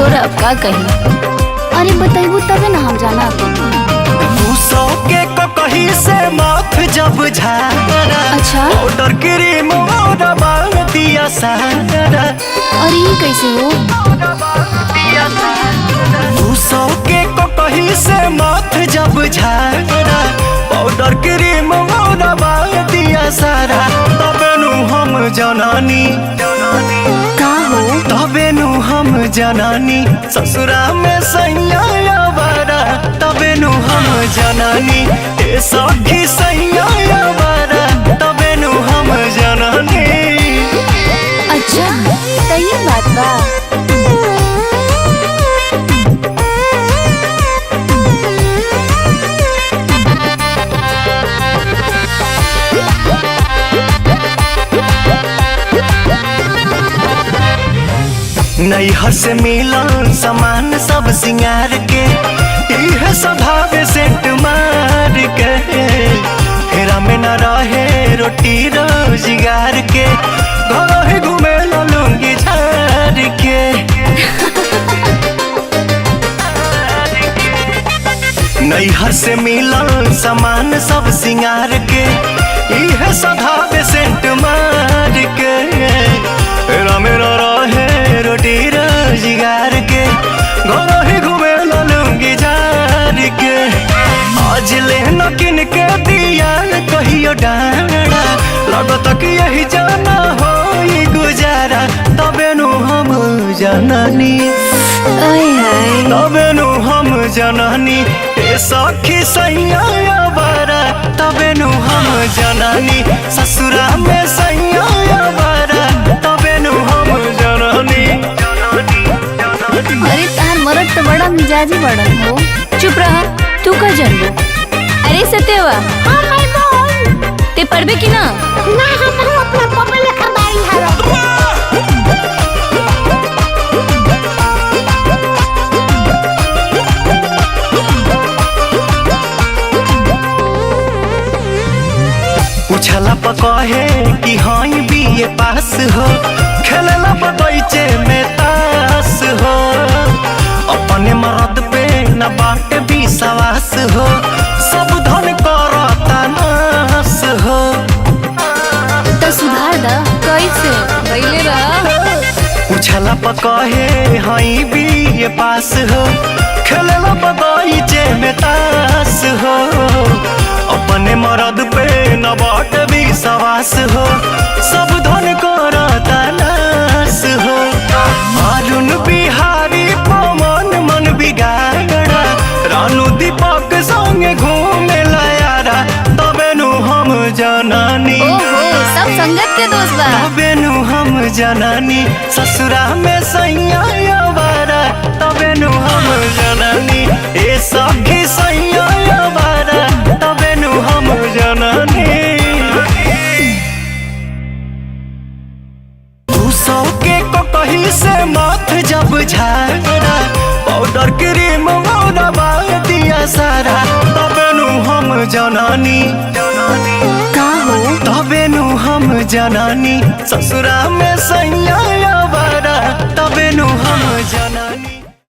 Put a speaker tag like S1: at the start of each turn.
S1: तोरा अब का कही। अरे बताइबू तबे ना हम जाना।
S2: सौ के कहीं से माथ जब झारा।
S1: अच्छा
S2: पाउडर क्रीम दिया सारा।
S1: अरे ये कैसे हो?
S2: सौ के कहीं से माथ जब झारा। पाउडर क्रीम दिया सारा। तबे नु हम जनानी
S1: का हो?
S2: तबे नु हम जनानी ससुरा में सैया बारा। तबे नु हम जनानी ए सखी सैया बारा। तबे नु हम जनानी।
S1: अच्छा तो ये बात बा।
S2: नैहर से मिलन सामान सब सिंगार के। इह स्वभाव सेंट मार के। फेरा में न रहे रोटी रोजगार के। घर ही घूमे लूंगी झार के। नैहर से मिलन सामान सब सिंगार के। इह स्वभाव सेंट मार के। फेरा में न रहे रोटी रोजगार के। घर ही घूमे लूंगी झार के। आज ले न किन के दिया कहियो डांडा। लगत कि यही जाना हो गुजारा। तबे नु हम जननी तबे नु हम जननी ए सखी सैया बारा। तबे नु हम जननी ससुरा में सैया बारा। तबे नु हम जननी।
S1: अरे तार मरद तो बड़ा मिजाजी बड़न हो। चुप रहा तू का जानबो। अरे सत्यवा
S3: हां मैं बोल
S1: ते पढ़बे की ना?
S3: ना हम अपना पप्पा लेखा बारी हरो।
S2: पूछला पकहे कि हाँ बीए पास हो। खेलला बगीचे में तास हो। अपने मर्द पे न बाट विश्वास हो। सब धन करता नास हो।
S1: तो सुधार दा कैसे भइले रहा।
S2: पूछला पकहे हाँ बीए पास हो। खेलला बगीचे में तास हो। अपने मर्द पे न बाट विश्वास हो। सब धन करता नास हो। अरुण बिहारी पवन मन बिगाड़ा। रानू दीपक संगे घूमे यारा। तबे नु हम जनानी
S1: ओहो सब संगत के दोस्त बा।
S2: तबे नु हम जनानी ससुरा में सैया बारा। तबे नु हम जनानी ए सखी सैया बारा। तबे नु हम जनानी। सौ के कहीं से माथ जब झारा। पाउडर क्रीम दिया सारा। तबे नु हम जनानी
S1: का हो?
S2: तबे नु हम जनानी ससुरा में सैया